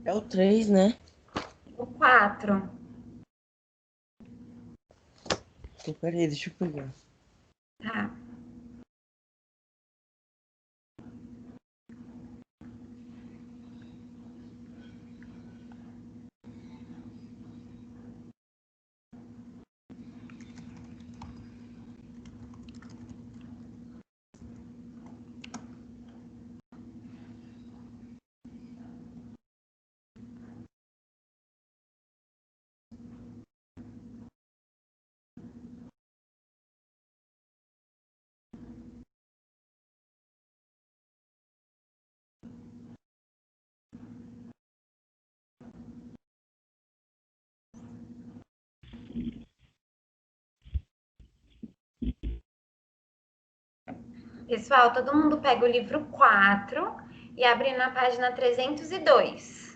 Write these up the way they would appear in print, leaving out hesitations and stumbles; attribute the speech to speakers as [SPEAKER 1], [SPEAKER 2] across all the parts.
[SPEAKER 1] É o 3, né?
[SPEAKER 2] O 4.
[SPEAKER 1] Então, peraí, deixa eu pegar.
[SPEAKER 2] Tá. Pessoal, todo mundo pega o livro 4 e abre na página 302.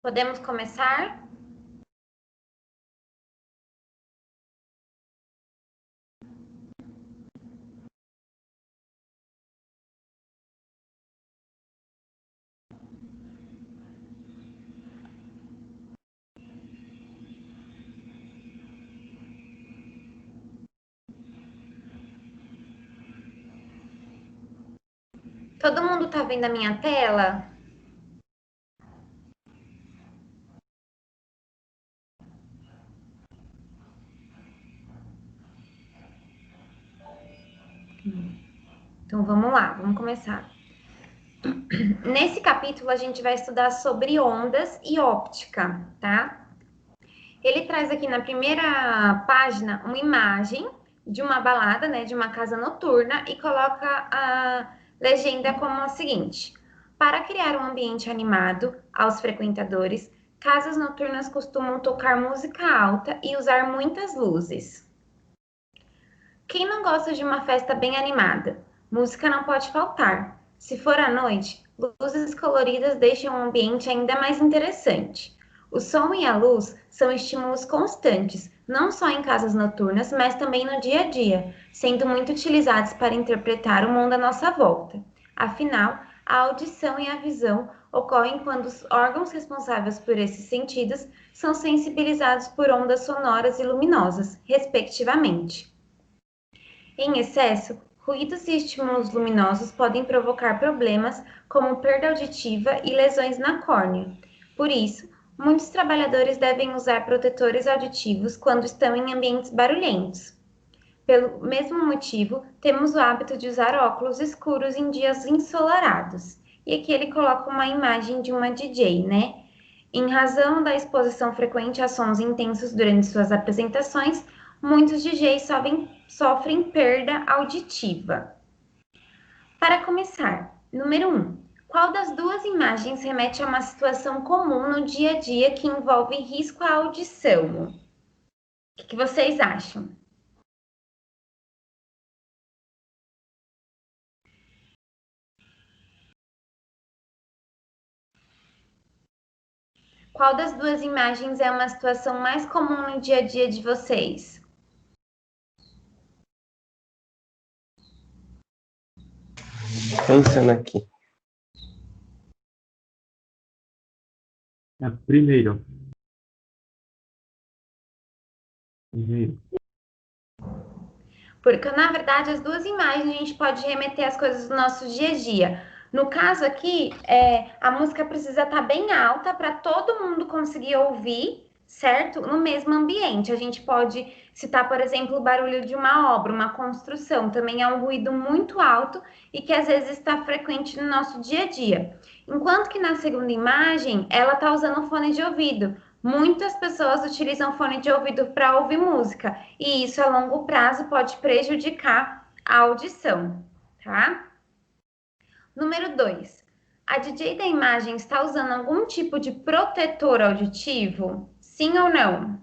[SPEAKER 2] Podemos começar? Todo mundo tá vendo a minha tela? Então vamos lá, vamos começar. Nesse capítulo a gente vai estudar sobre ondas e óptica, tá? Ele traz aqui na primeira página uma imagem de uma balada, né, de uma casa noturna e coloca a legenda como a seguinte: para criar um ambiente animado aos frequentadores, casas noturnas costumam tocar música alta e usar muitas luzes. Quem não gosta de uma festa bem animada? Música não pode faltar. Se for à noite, luzes coloridas deixam o ambiente ainda mais interessante. O som e a luz são estímulos constantes, não só em casas noturnas, mas também no dia a dia, sendo muito utilizados para interpretar o mundo à nossa volta. Afinal, a audição e a visão ocorrem quando os órgãos responsáveis por esses sentidos são sensibilizados por ondas sonoras e luminosas, respectivamente. Em excesso, ruídos e estímulos luminosos podem provocar problemas como perda auditiva e lesões na córnea. Por isso, muitos trabalhadores devem usar protetores auditivos quando estão em ambientes barulhentos. Pelo mesmo motivo, temos o hábito de usar óculos escuros em dias ensolarados. E aqui ele coloca uma imagem de uma DJ, né? Em razão da exposição frequente a sons intensos durante suas apresentações, muitos DJs sofrem perda auditiva. Para começar, número 1. Qual das duas imagens remete a uma situação comum no dia a dia que envolve risco à audição? O que vocês acham? Qual das duas imagens é uma situação mais comum no dia a dia de vocês?
[SPEAKER 1] Pensando aqui.
[SPEAKER 3] Primeiro. Primeiro.
[SPEAKER 2] Porque, na verdade, as duas imagens a gente pode remeter às coisas do nosso dia a dia. No caso aqui, a música precisa estar bem alta para todo mundo conseguir ouvir, certo? No mesmo ambiente. A gente pode citar, por exemplo, o barulho de uma obra, uma construção. Também é um ruído muito alto e que às vezes está frequente no nosso dia a dia. Enquanto que na segunda imagem, ela está usando um fone de ouvido, Muitas pessoas utilizam fone de ouvido para ouvir música, e isso a longo prazo pode prejudicar a audição, tá? Número 2. A DJ da imagem está usando algum tipo de protetor auditivo? Sim ou não?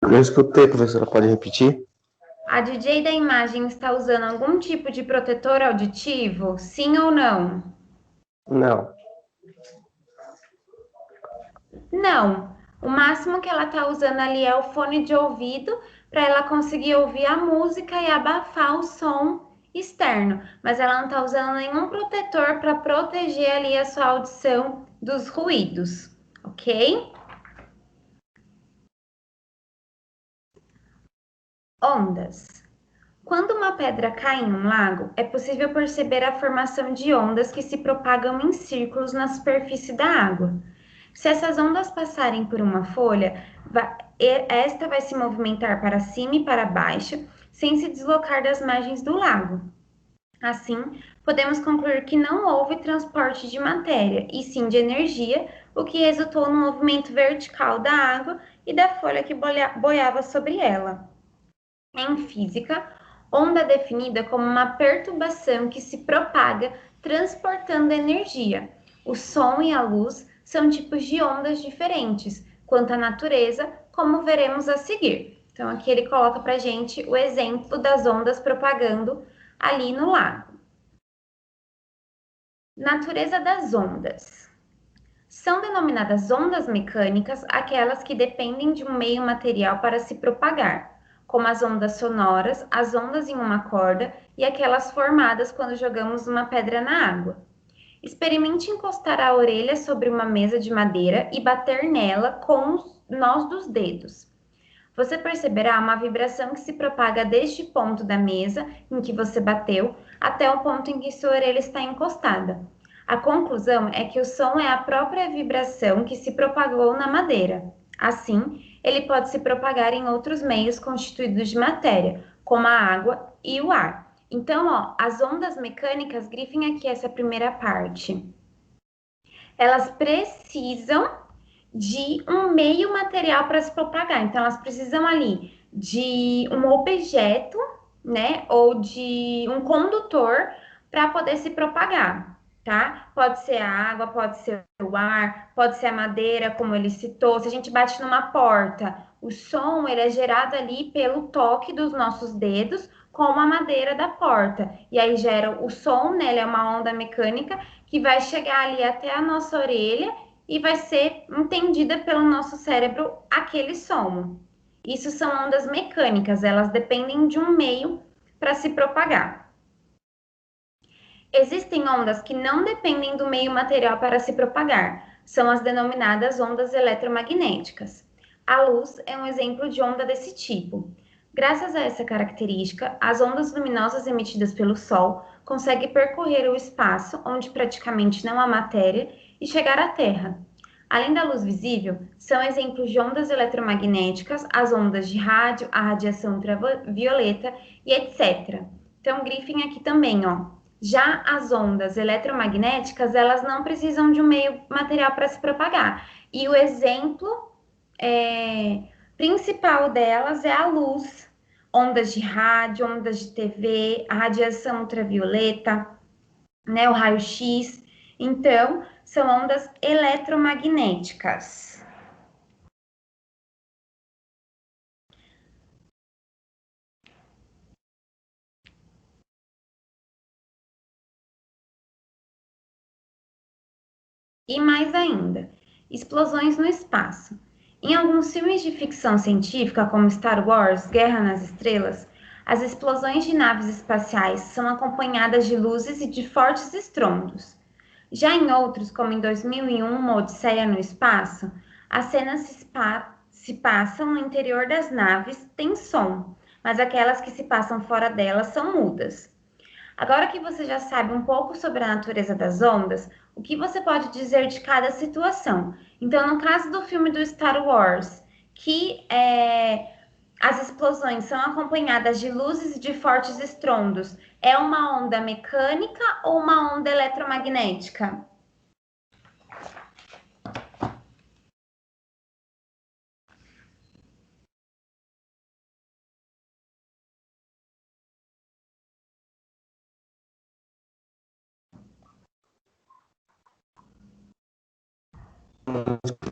[SPEAKER 3] Não escutei, professora, pode repetir?
[SPEAKER 2] A DJ da imagem está usando algum tipo de protetor auditivo? Sim ou não?
[SPEAKER 3] Não.
[SPEAKER 2] Não. O máximo que ela está usando ali é o fone de ouvido para ela conseguir ouvir a música e abafar o som externo. Mas ela não está usando nenhum protetor para proteger ali a sua audição dos ruídos, ok? Ondas. Quando uma pedra cai em um lago, é possível perceber a formação de ondas que se propagam em círculos na superfície da água. Se essas ondas passarem por uma folha, esta vai se movimentar para cima e para baixo, sem se deslocar das margens do lago. Assim, podemos concluir que não houve transporte de matéria, e sim de energia, o que resultou no movimento vertical da água e da folha que boiava sobre ela. Em física, onda é definida como uma perturbação que se propaga transportando energia. O som e a luz são tipos de ondas diferentes quanto à natureza, como veremos a seguir. Então, aqui ele coloca para a gente o exemplo das ondas propagando ali no lago. Natureza das ondas. São denominadas ondas mecânicas aquelas que dependem de um meio material para se propagar, como as ondas sonoras, as ondas em uma corda e aquelas formadas quando jogamos uma pedra na água. Experimente encostar a orelha sobre uma mesa de madeira e bater nela com os nós dos dedos. Você perceberá uma vibração que se propaga desde o ponto da mesa em que você bateu até o ponto em que sua orelha está encostada. A conclusão é que o som é a própria vibração que se propagou na madeira. Assim, ele pode se propagar em outros meios constituídos de matéria, como a água e o ar. Então, as ondas mecânicas, grifem aqui essa primeira parte. Elas precisam de um meio material para se propagar. Então, elas precisam ali de um objeto, né, ou de um condutor para poder se propagar, tá? Pode ser a água, pode ser o ar, pode ser a madeira, como ele citou. Se a gente bate numa porta, o som ele é gerado ali pelo toque dos nossos dedos com a madeira da porta. E aí gera o som, né? Ele é uma onda mecânica que vai chegar ali até a nossa orelha e vai ser entendida pelo nosso cérebro aquele som. Isso são ondas mecânicas, elas dependem de um meio para se propagar. Existem ondas que não dependem do meio material para se propagar, são as denominadas ondas eletromagnéticas. A luz é um exemplo de onda desse tipo. Graças a essa característica, as ondas luminosas emitidas pelo Sol conseguem percorrer o espaço onde praticamente não há matéria e chegar à Terra. Além da luz visível, são exemplos de ondas eletromagnéticas, as ondas de rádio, a radiação ultravioleta e etc. Então, grifem aqui também, Já as ondas eletromagnéticas, elas não precisam de um meio material para se propagar. E o exemplo principal delas é a luz, ondas de rádio, ondas de TV, a radiação ultravioleta, né, o raio-x. Então, são ondas eletromagnéticas. E mais ainda, explosões no espaço. Em alguns filmes de ficção científica, como Star Wars, Guerra nas Estrelas, as explosões de naves espaciais são acompanhadas de luzes e de fortes estrondos. Já em outros, como em 2001, Uma Odisseia no Espaço, as cenas se passam no interior das naves, tem som, mas aquelas que se passam fora delas são mudas. Agora que você já sabe um pouco sobre a natureza das ondas, o que você pode dizer de cada situação? Então, no caso do filme do Star Wars, que as explosões são acompanhadas de luzes e de fortes estrondos, é uma onda mecânica ou uma onda eletromagnética?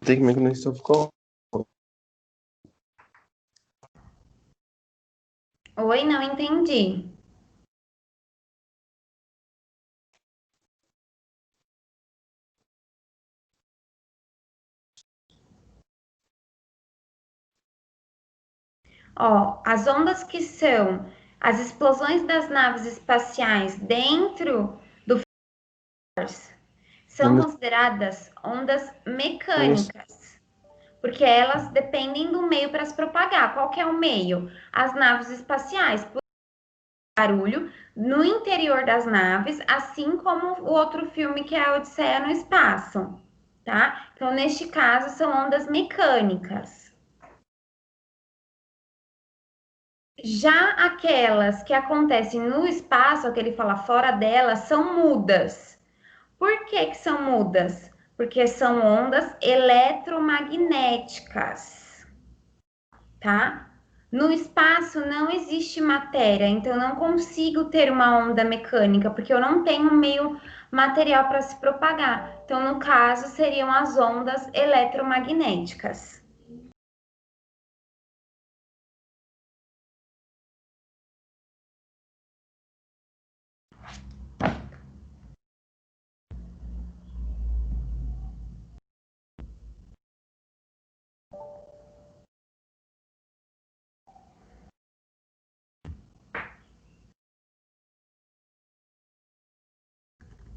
[SPEAKER 3] Tem como é que não estou ficou?
[SPEAKER 2] Oi, não entendi. Ó, as ondas que são as explosões das naves espaciais dentro do são consideradas ondas mecânicas, porque elas dependem do meio para se propagar. Qual que é o meio? As naves espaciais, por barulho no interior das naves, assim como o outro filme que é a Odisseia no Espaço, tá? Então, neste caso, são ondas mecânicas. Já aquelas que acontecem no espaço, que ele fala fora delas, são mudas. Por que que são mudas? Porque são ondas eletromagnéticas, tá? No espaço não existe matéria, então eu não consigo ter uma onda mecânica, porque eu não tenho meio material para se propagar. Então, no caso, seriam as ondas eletromagnéticas.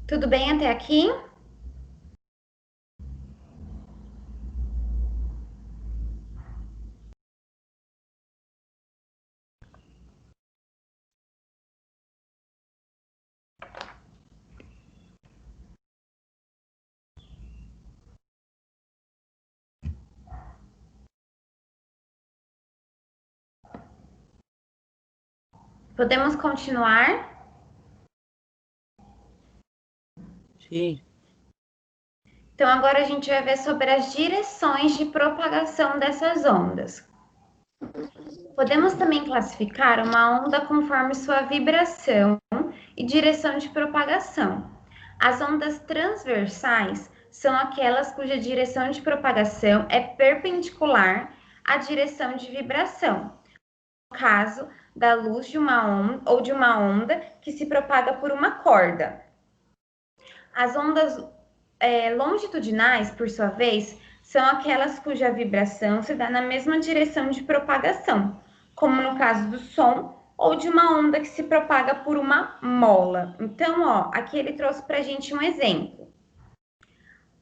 [SPEAKER 2] Tudo bem até aqui? Podemos continuar?
[SPEAKER 1] Sim.
[SPEAKER 2] Então, agora a gente vai ver sobre as direções de propagação dessas ondas. Podemos também classificar uma onda conforme sua vibração e direção de propagação. As ondas transversais são aquelas cuja direção de propagação é perpendicular à direção de vibração. No caso da luz de uma onda ou de uma onda que se propaga por uma corda. As ondas longitudinais, por sua vez, são aquelas cuja vibração se dá na mesma direção de propagação, como no caso do som ou de uma onda que se propaga por uma mola. Então, ó, aqui ele trouxe para a gente um exemplo.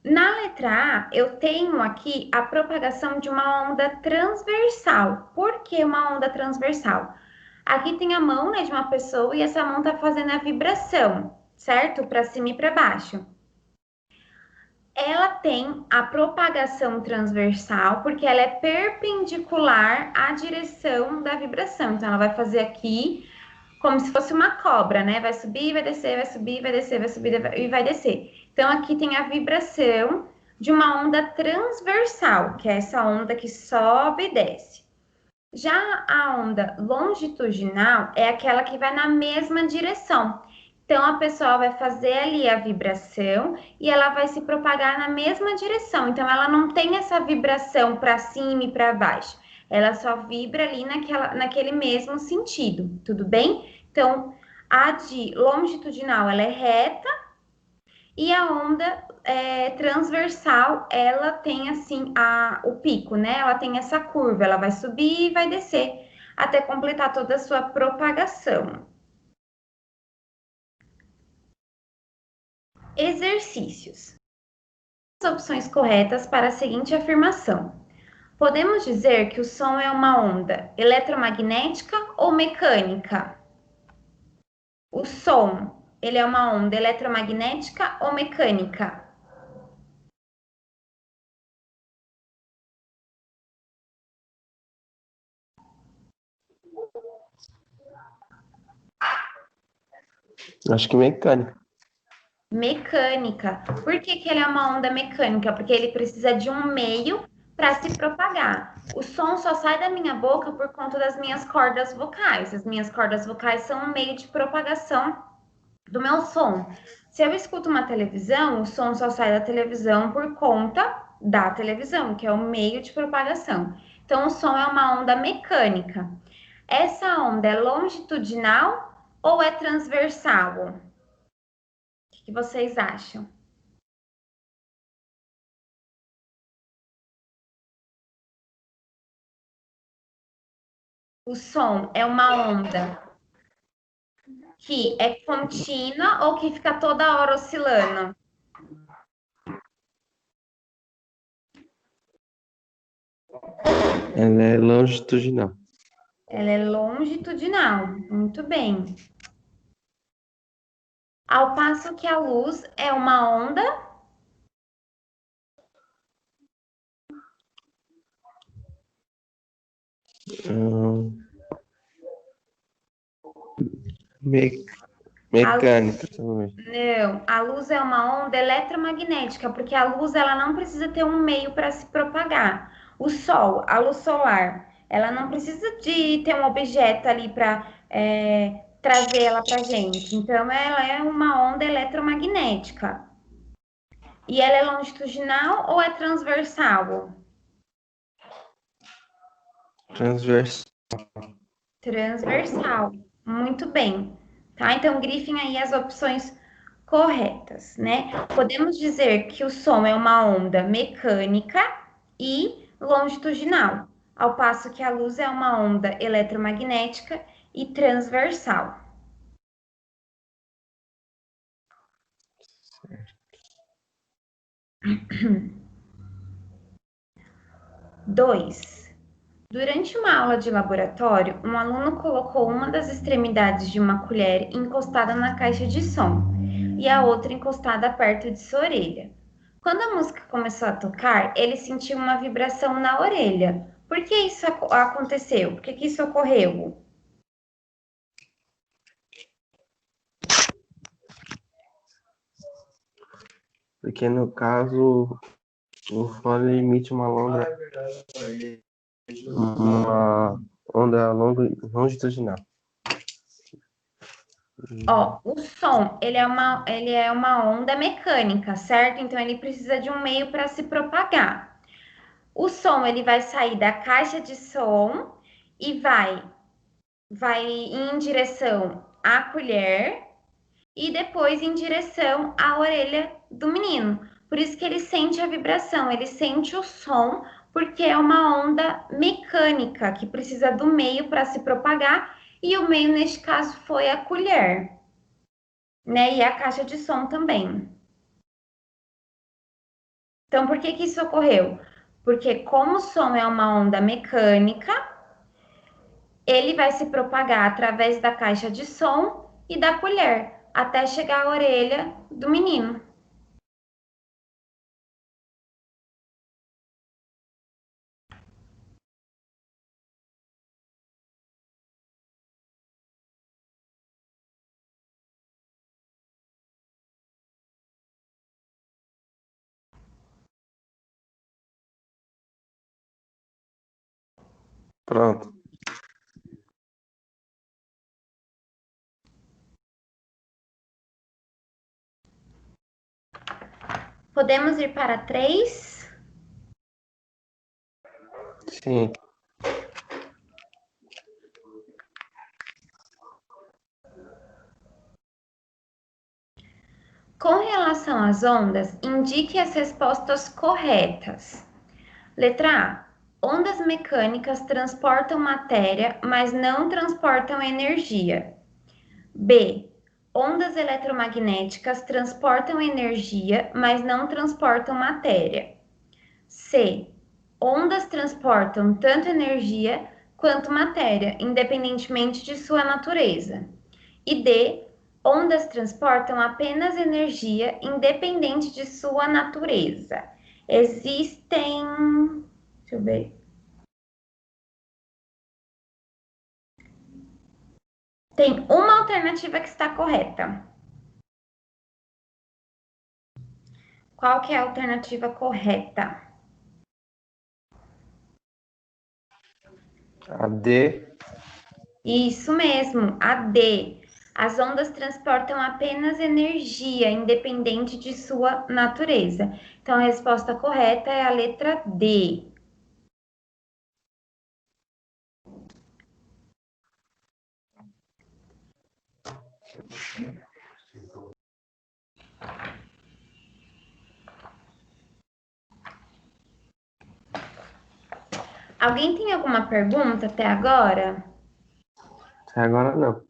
[SPEAKER 2] Na letra A, eu tenho aqui a propagação de uma onda transversal. Por que uma onda transversal? Aqui tem a mão, né, de uma pessoa e essa mão está fazendo a vibração, certo? Para cima e para baixo. Ela tem a propagação transversal, porque ela é perpendicular à direção da vibração. Então, ela vai fazer aqui como se fosse uma cobra, né? Vai subir, vai descer, vai subir, vai descer, vai subir e vai descer. Então, aqui tem a vibração de uma onda transversal, que é essa onda que sobe e desce. Já a onda longitudinal é aquela que vai na mesma direção. Então, a pessoa vai fazer ali a vibração e ela vai se propagar na mesma direção. Então, ela não tem essa vibração para cima e para baixo. Ela só vibra ali naquele mesmo sentido, tudo bem? Então, a de longitudinal, ela é reta e a onda transversal, ela tem assim o pico, né? Ela tem essa curva, ela vai subir e vai descer até completar toda a sua propagação. Exercícios. As opções corretas para a seguinte afirmação. Podemos dizer que o som é uma onda eletromagnética ou mecânica? O som, ele é uma onda eletromagnética ou mecânica?
[SPEAKER 3] Acho que mecânica.
[SPEAKER 2] Mecânica. Por que que ele é uma onda mecânica? Porque ele precisa de um meio para se propagar. O som só sai da minha boca por conta das minhas cordas vocais. As minhas cordas vocais são um meio de propagação do meu som. Se eu escuto uma televisão, o som só sai da televisão por conta da televisão, que é o meio de propagação. Então, o som é uma onda mecânica. Essa onda é longitudinal ou é transversal? O que vocês acham? O som é uma onda que é contínua ou que fica toda hora oscilando?
[SPEAKER 3] Ela é longitudinal.
[SPEAKER 2] Ela é longitudinal. Muito bem. Ao passo que a luz é uma onda
[SPEAKER 3] Hum, me- Mecânica também.
[SPEAKER 2] Não, a luz é uma onda eletromagnética, porque a luz ela não precisa ter um meio para se propagar. O sol, a luz solar, ela não precisa de ter um objeto ali para trazer ela para gente. Então, ela é uma onda eletromagnética. E ela é longitudinal ou é transversal?
[SPEAKER 3] Transverso.
[SPEAKER 2] Transversal. Muito bem. Tá? Então, grifem aí as opções corretas, né? Podemos dizer que o som é uma onda mecânica e longitudinal, ao passo que a luz é uma onda eletromagnética e transversal. Dois. Durante uma aula de laboratório, um aluno colocou uma das extremidades de uma colher encostada na caixa de som e a outra encostada perto de sua orelha. Quando a música começou a tocar, ele sentiu uma vibração na orelha. Por que isso aconteceu? Por que isso ocorreu?
[SPEAKER 3] Porque no caso, o fone emite uma onda longitudinal.
[SPEAKER 2] Ó, o som, ele é uma onda mecânica, certo? Então ele precisa de um meio para se propagar. O som, ele vai sair da caixa de som e vai em direção à colher e depois em direção à orelha do menino. Por isso que ele sente a vibração, ele sente o som, porque é uma onda mecânica que precisa do meio para se propagar, e o meio neste caso foi a colher, né? E a caixa de som também. Então, por que que isso ocorreu? Porque como o som é uma onda mecânica, ele vai se propagar através da caixa de som e da colher, até chegar à orelha do menino.
[SPEAKER 3] Pronto.
[SPEAKER 2] Podemos ir para 3?
[SPEAKER 3] Sim.
[SPEAKER 2] Com relação às ondas, indique as respostas corretas. Letra A. Ondas mecânicas transportam matéria, mas não transportam energia. B. Ondas eletromagnéticas transportam energia, mas não transportam matéria. C. Ondas transportam tanto energia quanto matéria, independentemente de sua natureza. E D. Ondas transportam apenas energia, independente de sua natureza. Existem. Deixa eu ver. Tem uma alternativa que está correta. Qual que é a alternativa correta?
[SPEAKER 3] A D.
[SPEAKER 2] Isso mesmo, a D. As ondas transportam apenas energia, independente de sua natureza. Então, a resposta correta é a letra D. Alguém tem alguma pergunta até agora?
[SPEAKER 3] Até agora não.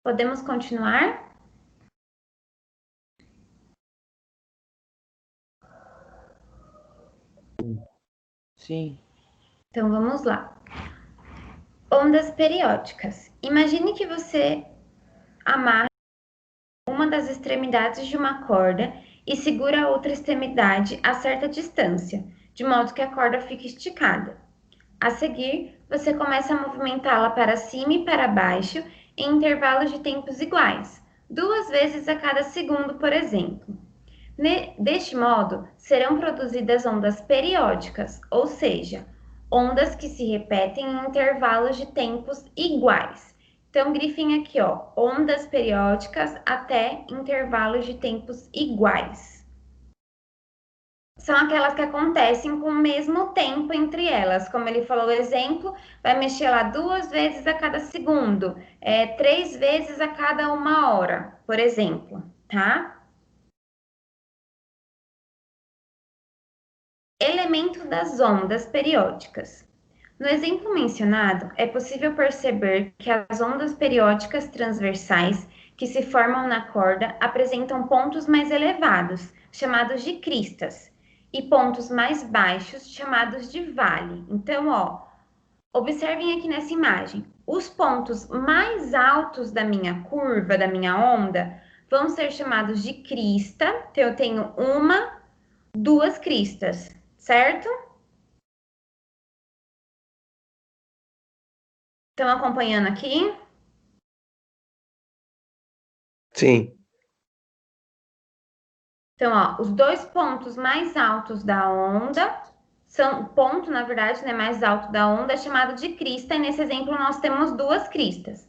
[SPEAKER 2] Podemos continuar?
[SPEAKER 1] Sim.
[SPEAKER 2] Então, vamos lá. Ondas periódicas. Imagine que você amarra uma das extremidades de uma corda e segura a outra extremidade a certa distância, de modo que a corda fique esticada. A seguir, você começa a movimentá-la para cima e para baixo em intervalos de tempos iguais, 2 vezes a cada segundo, por exemplo. Deste modo, serão produzidas ondas periódicas, ou seja, ondas que se repetem em intervalos de tempos iguais. Então, grifem aqui, ó, ondas periódicas até intervalos de tempos iguais. São aquelas que acontecem com o mesmo tempo entre elas. Como ele falou, o exemplo, vai mexer lá 2 vezes a cada segundo, 3 vezes a cada 1 hora, por exemplo, tá? Elemento das ondas periódicas. No exemplo mencionado, é possível perceber que as ondas periódicas transversais que se formam na corda apresentam pontos mais elevados, chamados de cristas, e pontos mais baixos, chamados de vale. Então, ó, observem aqui nessa imagem. Os pontos mais altos da minha curva, da minha onda, vão ser chamados de crista. Então, eu tenho uma, duas cristas, certo? Estão acompanhando aqui?
[SPEAKER 3] Sim.
[SPEAKER 2] Então, ó, os dois pontos mais altos da onda são ponto, na verdade, né, mais alto da onda é chamado de crista, e nesse exemplo nós temos duas cristas.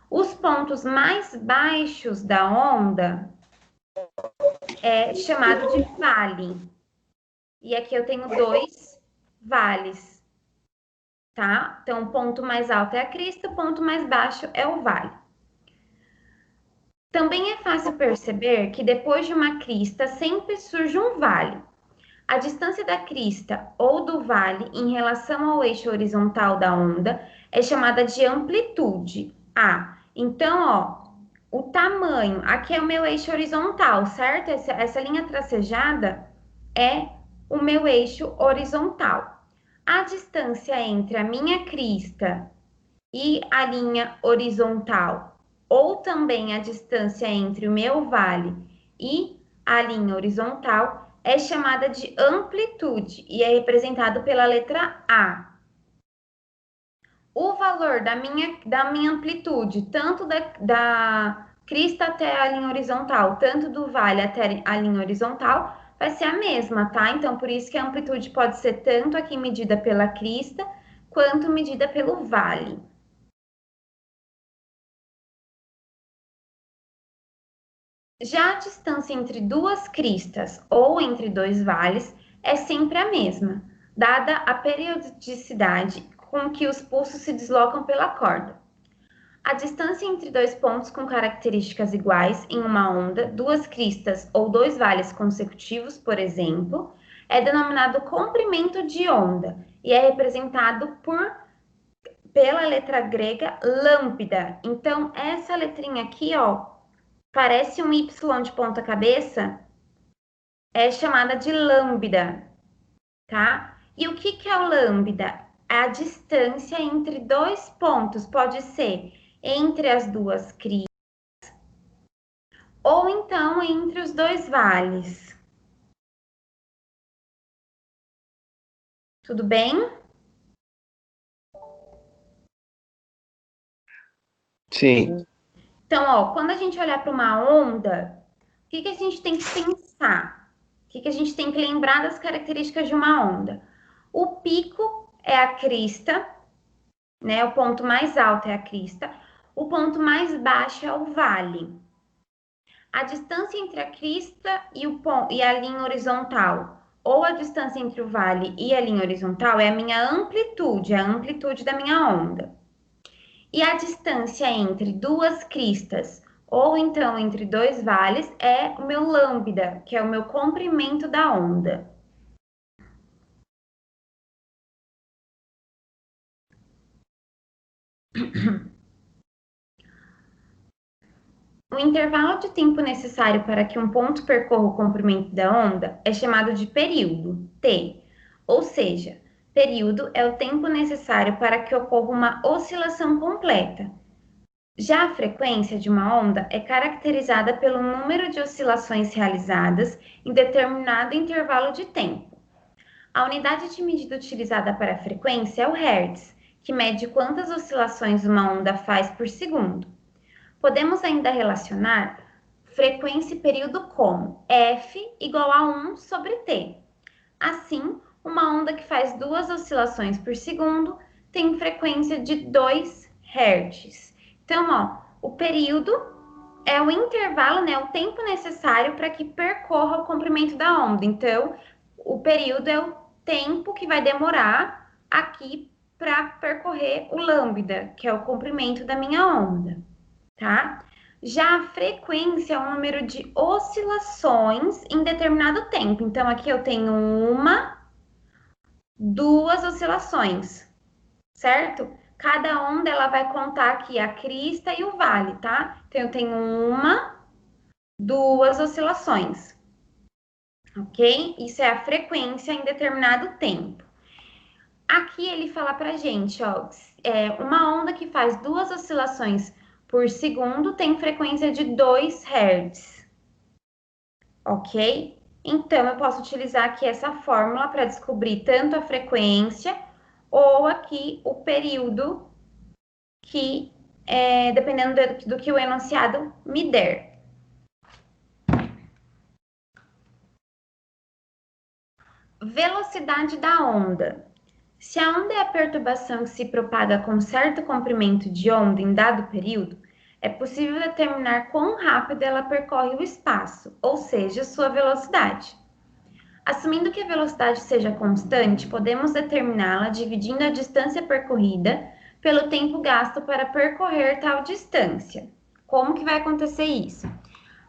[SPEAKER 2] Os pontos mais baixos da onda é chamado de vale. E aqui eu tenho dois vales, tá? Então, o ponto mais alto é a crista, o ponto mais baixo é o vale. Também é fácil perceber que depois de uma crista sempre surge um vale. A distância da crista ou do vale em relação ao eixo horizontal da onda é chamada de amplitude. Então, ó, o tamanho, aqui é o meu eixo horizontal, certo? Essa linha tracejada é o meu eixo horizontal. A distância entre a minha crista e a linha horizontal, ou também a distância entre o meu vale e a linha horizontal, é chamada de amplitude e é representado pela letra A. O valor da minha amplitude, tanto da crista até a linha horizontal, tanto do vale até a linha horizontal, vai ser a mesma, tá? Então, por isso que a amplitude pode ser tanto aqui medida pela crista, quanto medida pelo vale. Já a distância entre duas cristas ou entre dois vales é sempre a mesma, dada a periodicidade com que os pulsos se deslocam pela corda. A distância entre dois pontos com características iguais em uma onda, duas cristas ou dois vales consecutivos, por exemplo, é denominado comprimento de onda e é representado pela letra grega lambda. Então, essa letrinha aqui, ó, parece um Y de ponta cabeça, é chamada de lambda, tá? E o que é o lambda? A distância entre dois pontos, pode ser entre as duas cristas, ou então entre os dois vales. Tudo bem?
[SPEAKER 3] Sim.
[SPEAKER 2] Então, ó, quando a gente olhar para uma onda, o que a gente tem que pensar? O que a gente tem que lembrar das características de uma onda? O pico é a crista, né? O ponto mais alto é a crista. O ponto mais baixo é o vale. A distância entre a crista e a linha horizontal, ou a distância entre o vale e a linha horizontal, é a minha amplitude, a amplitude da minha onda. E a distância entre duas cristas, ou então entre dois vales, é o meu lambda, que é o meu comprimento da onda. O intervalo de tempo necessário para que um ponto percorra o comprimento da onda é chamado de período, T. Ou seja, período é o tempo necessário para que ocorra uma oscilação completa. Já a frequência de uma onda é caracterizada pelo número de oscilações realizadas em determinado intervalo de tempo. A unidade de medida utilizada para a frequência é o Hertz, que mede quantas oscilações uma onda faz por segundo. Podemos ainda relacionar frequência e período como F igual a 1 sobre T. Assim, uma onda que faz 2 oscilações por segundo tem frequência de 2 Hz. Então, ó, o período é o intervalo, né, o tempo necessário para que percorra o comprimento da onda. Então, o período é o tempo que vai demorar aqui para percorrer o lambda, que é o comprimento da minha onda, tá? Já a frequência é o número de oscilações em determinado tempo. Então, aqui eu tenho duas oscilações, certo? Cada onda ela vai contar aqui a crista e o vale, tá? Então, eu tenho duas oscilações, ok? Isso é a frequência em determinado tempo. Aqui ele fala pra gente, ó, uma onda que faz 2 oscilações por segundo tem frequência de 2 Hz, ok? Então, eu posso utilizar aqui essa fórmula para descobrir tanto a frequência ou aqui o período que, dependendo do que o enunciado me der. Velocidade da onda. Se a onda é a perturbação que se propaga com certo comprimento de onda em dado período, é possível determinar quão rápido ela percorre o espaço, ou seja, sua velocidade. Assumindo que a velocidade seja constante, podemos determiná-la dividindo a distância percorrida pelo tempo gasto para percorrer tal distância. Como que vai acontecer isso?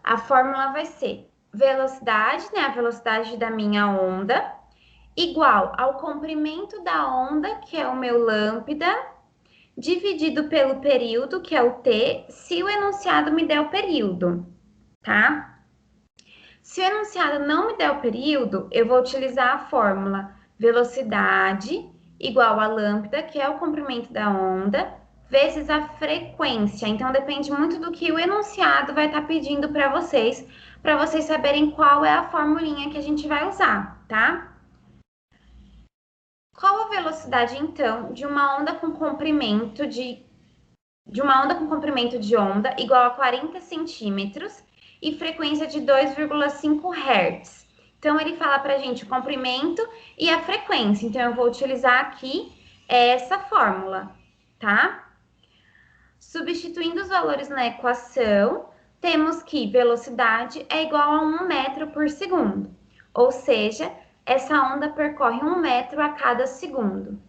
[SPEAKER 2] A fórmula vai ser velocidade, né, a velocidade da minha onda, igual ao comprimento da onda, que é o meu lambda, dividido pelo período, que é o t, se o enunciado me der o período, tá? Se o enunciado não me der o período, eu vou utilizar a fórmula velocidade igual a lambda, que é o comprimento da onda, vezes a frequência. Então, depende muito do que o enunciado vai estar pedindo para vocês saberem qual é a formulinha que a gente vai usar, tá? Qual a velocidade, então, de uma onda com comprimento de onda igual a 40 centímetros e frequência de 2,5 Hz? Então, ele fala para a gente o comprimento e a frequência. Então, eu vou utilizar aqui essa fórmula, tá? Substituindo os valores na equação, temos que velocidade é igual a 1 metro por segundo. Ou seja, essa onda percorre 1 metro a cada segundo.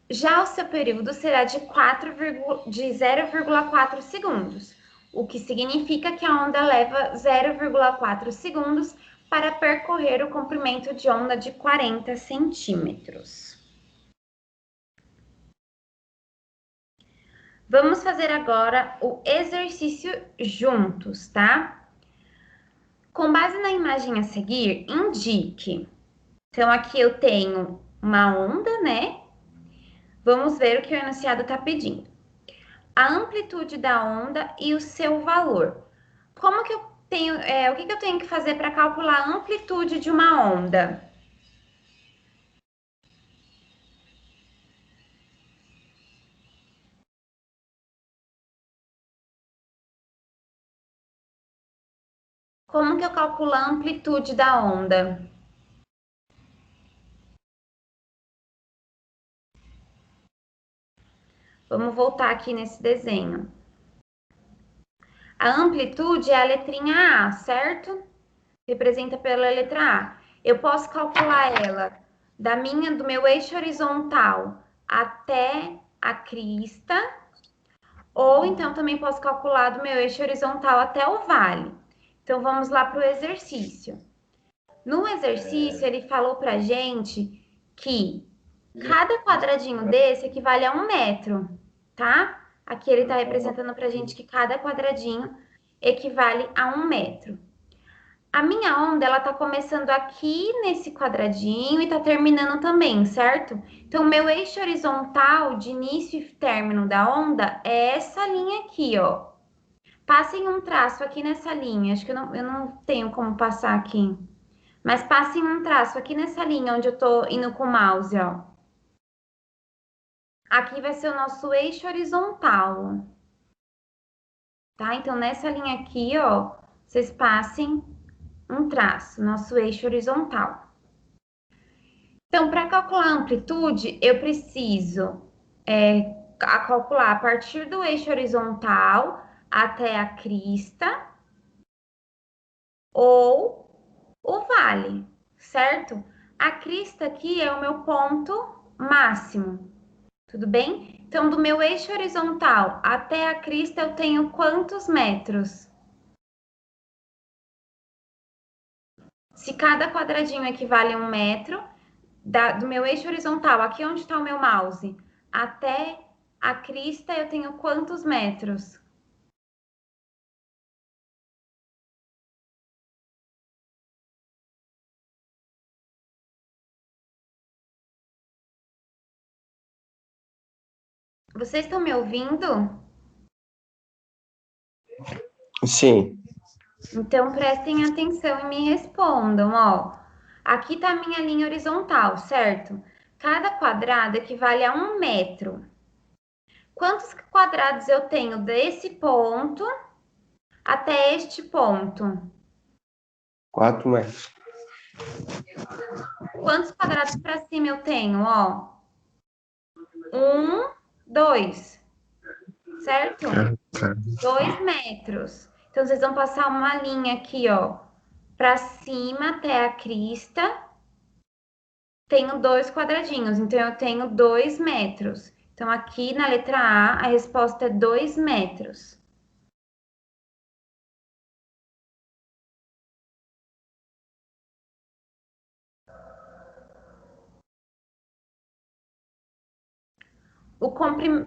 [SPEAKER 2] Já o seu período será de 0,4 segundos, o que significa que a onda leva 0,4 segundos para percorrer o comprimento de onda de 40 centímetros. Vamos fazer agora o exercício juntos, tá? Com base na imagem a seguir, indique. Então, aqui eu tenho uma onda, né? Vamos ver o que o enunciado está pedindo. A amplitude da onda e o seu valor. Como que eu tenho, o que eu tenho que fazer para calcular a amplitude de uma onda? Como que eu calculo a amplitude da onda? Vamos voltar aqui nesse desenho. A amplitude é a letrinha A, certo? Representa pela letra A. Eu posso calcular ela do meu eixo horizontal até a crista, ou então também posso calcular do meu eixo horizontal até o vale. Então, vamos lá para o exercício. No exercício, ele falou para gente que cada quadradinho desse equivale a 1 metro, tá? Aqui ele está representando para gente que cada quadradinho equivale a 1 metro. A minha onda, ela tá começando aqui nesse quadradinho e tá terminando também, certo? Então, o meu eixo horizontal de início e término da onda é essa linha aqui, ó. Passem um traço aqui nessa linha. Acho que eu não tenho como passar aqui. Mas passem um traço aqui nessa linha onde eu tô indo com o mouse, ó. Aqui vai ser o nosso eixo horizontal. Tá? Então, nessa linha aqui, ó, vocês passem um traço, nosso eixo horizontal. Então, para calcular a amplitude, eu preciso calcular a partir do eixo horizontal até a crista ou o vale, certo? A crista aqui é o meu ponto máximo, tudo bem? Então, do meu eixo horizontal até a crista, eu tenho quantos metros? Se cada quadradinho equivale a 1 metro, do meu eixo horizontal, aqui onde está o meu mouse, até a crista, eu tenho quantos metros? Vocês estão me ouvindo?
[SPEAKER 3] Sim.
[SPEAKER 2] Então, prestem atenção e me respondam, ó. Aqui está a minha linha horizontal, certo? Cada quadrado equivale a 1 metro. Quantos quadrados eu tenho desse ponto até este ponto?
[SPEAKER 3] 4 metros.
[SPEAKER 2] Quantos quadrados para cima eu tenho, ó? 1, 2, certo? 2 metros. Então, vocês vão passar uma linha aqui, ó, para cima até a crista. Tenho 2 quadradinhos, então eu tenho 2 metros. Então, aqui na letra A resposta é 2 metros.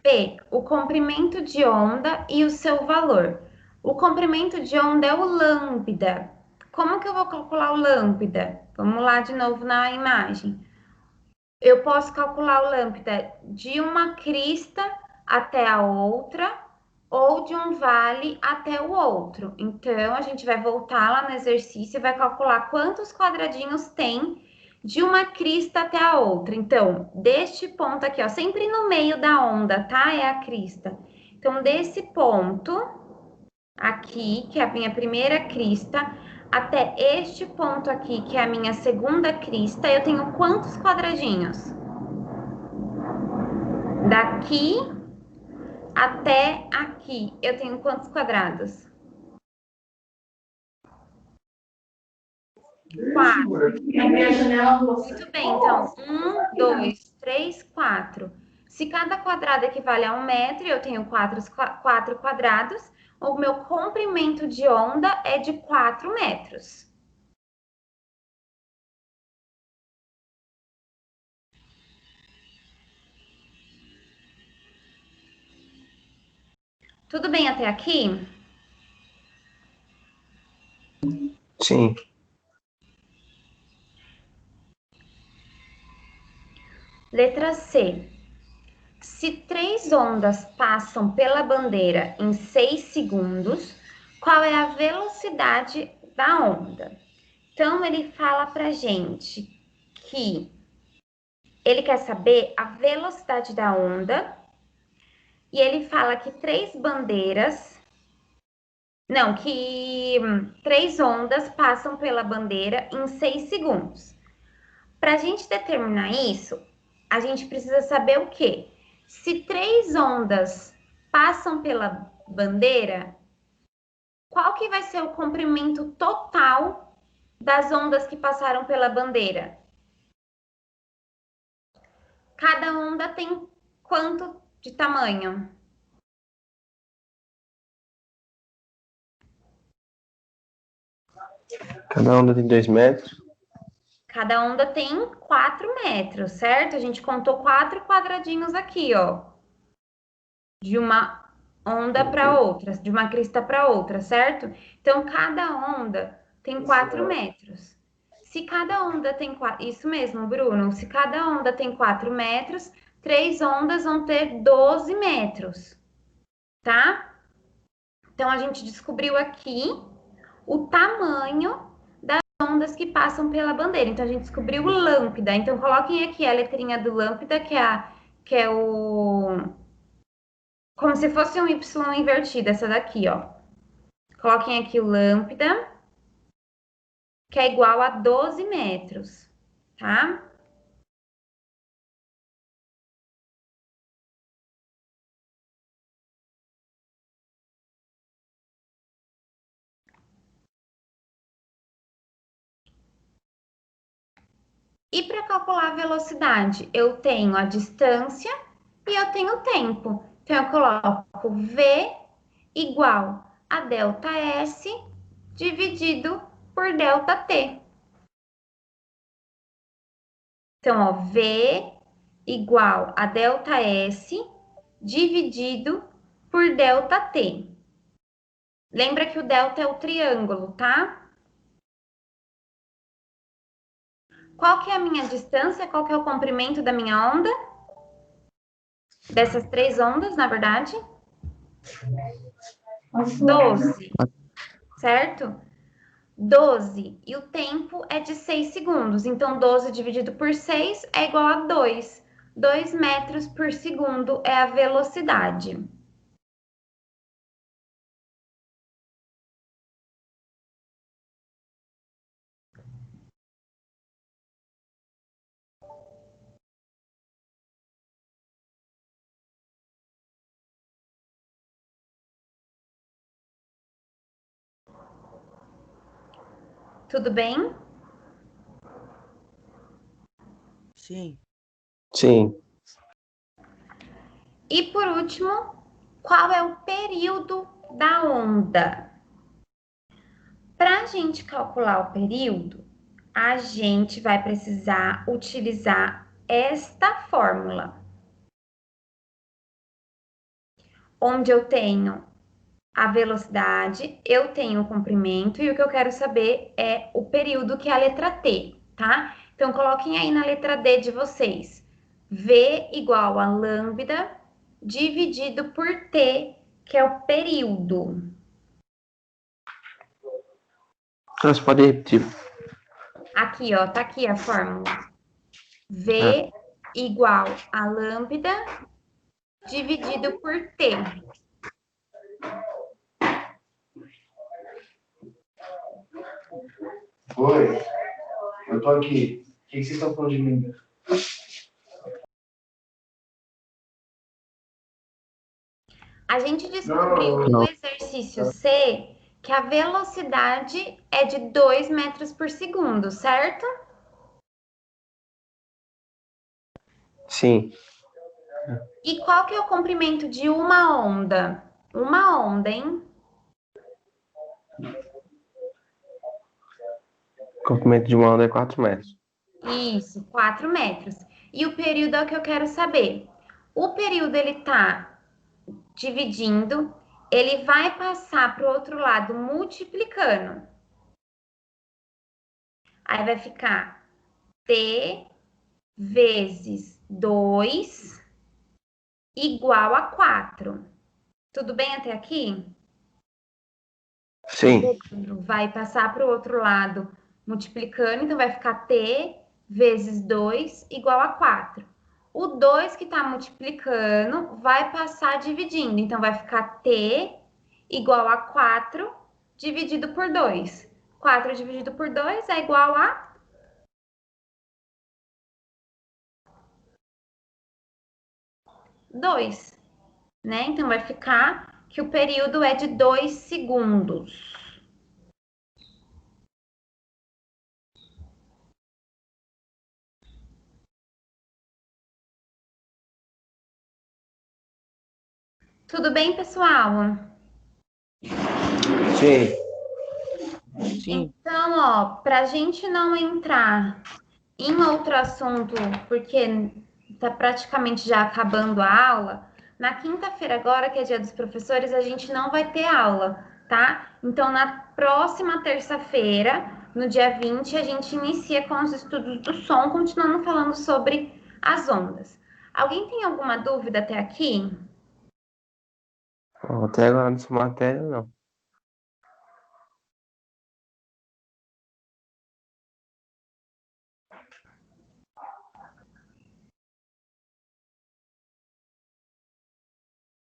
[SPEAKER 2] B, o comprimento de onda e o seu valor. O comprimento de onda é o lambda. Como que eu vou calcular o lambda? Vamos lá de novo na imagem. Eu posso calcular o lambda de uma crista até a outra ou de um vale até o outro. Então, a gente vai voltar lá no exercício e vai calcular quantos quadradinhos tem de uma crista até a outra. Então, deste ponto aqui, ó, sempre no meio da onda, tá? É a crista. Então, desse ponto aqui, que é a minha primeira crista, até este ponto aqui, que é a minha segunda crista, eu tenho quantos quadradinhos? Daqui até aqui, eu tenho quantos quadrados? 4. Muito bem, então, 1, 2, 3, 4. Se cada quadrado equivale a 1 metro, eu tenho 4 quadrados, o meu comprimento de onda é de 4 metros. Tudo bem até aqui?
[SPEAKER 3] Sim.
[SPEAKER 2] Letra C. Se 3 ondas passam pela bandeira em 6 segundos, qual é a velocidade da onda? Então, ele fala pra gente que ele quer saber a velocidade da onda e ele fala que 3 bandeiras, não, que 3 ondas passam pela bandeira em 6 segundos. Para a gente determinar isso, a gente precisa saber o quê? Se 3 ondas passam pela bandeira, qual que vai ser o comprimento total das ondas que passaram pela bandeira? Cada onda tem quanto de tamanho?
[SPEAKER 3] Cada onda tem 2 metros.
[SPEAKER 2] Cada onda tem 4 metros, certo? A gente contou 4 quadradinhos aqui, ó. De uma onda para outra, de uma crista para outra, certo? Então, cada onda tem 4 metros. Se cada onda tem 4... Isso mesmo, Bruno. Se cada onda tem 4 metros, 3 ondas vão ter 12 metros, tá? Então, a gente descobriu aqui o tamanho das ondas que passam pela bandeira. Então, a gente descobriu o lambda. Então, coloquem aqui a letrinha do lambda, que é o... Como se fosse um Y invertido, essa daqui, ó. Coloquem aqui o lambda, que é igual a 12 metros, tá? E para calcular a velocidade, eu tenho a distância e eu tenho o tempo. Então, eu coloco V igual a ΔS dividido por ΔT. Então, ó, V igual a ΔS dividido por ΔT. Lembra que o delta é o triângulo, tá? Qual que é a minha distância? Qual que é o comprimento da minha onda? Dessas 3 ondas, na verdade? 12, certo? 12. E o tempo é de 6 segundos. Então, 12 dividido por 6 é igual a 2. 2 metros por segundo é a velocidade. Tudo bem?
[SPEAKER 1] Sim.
[SPEAKER 3] Sim.
[SPEAKER 2] E por último, qual é o período da onda? Para a gente calcular o período, a gente vai precisar utilizar esta fórmula, onde eu tenho a velocidade, eu tenho o comprimento e o que eu quero saber é o período, que é a letra T, tá? Então, coloquem aí na letra D de vocês. V igual a lambda dividido por T, que é o período.
[SPEAKER 3] Você pode repetir.
[SPEAKER 2] Aqui, ó, tá aqui a fórmula. V igual a lambda dividido por T.
[SPEAKER 4] Oi, eu tô aqui. O que vocês estão falando de mim?
[SPEAKER 2] A gente descobriu no exercício C que a velocidade é de 2 metros por segundo, certo?
[SPEAKER 3] Sim.
[SPEAKER 2] E qual que é o comprimento de uma onda? Uma onda, hein?
[SPEAKER 3] O comprimento de uma onda é 4 metros.
[SPEAKER 2] Isso, 4 metros. E o período é o que eu quero saber. O período, ele tá dividindo ele vai passar para o outro lado multiplicando. Aí vai ficar t vezes 2 igual a 4. Tudo bem até aqui?
[SPEAKER 3] Sim.
[SPEAKER 2] Vai passar para o outro lado multiplicando, então vai ficar t vezes 2 igual a 4. O 2 que está multiplicando vai passar dividindo, então vai ficar t igual a 4 dividido por 2. 4 dividido por 2 é igual a 2, né? Então vai ficar que o período é de 2 segundos. Tudo bem, pessoal?
[SPEAKER 3] Sim.
[SPEAKER 1] Sim.
[SPEAKER 2] Então, ó, para a gente não entrar em outro assunto, porque está praticamente já acabando a aula, na quinta-feira agora, que é dia dos professores, a gente não vai ter aula, tá? Então, na próxima terça-feira, no dia 20, a gente inicia com os estudos do som, continuando falando sobre as ondas. Alguém tem alguma dúvida até aqui?
[SPEAKER 3] Até agora nessa matéria, não.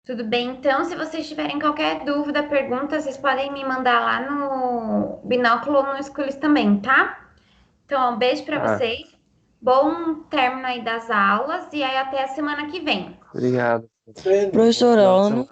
[SPEAKER 2] Tudo bem, então, se vocês tiverem qualquer dúvida, pergunta, vocês podem me mandar lá no Binóculo ou no Schools também, tá? Então, um beijo para
[SPEAKER 3] Tá.
[SPEAKER 2] vocês, bom término aí das aulas e aí até a semana que vem.
[SPEAKER 3] Obrigado.
[SPEAKER 1] Professora, ela não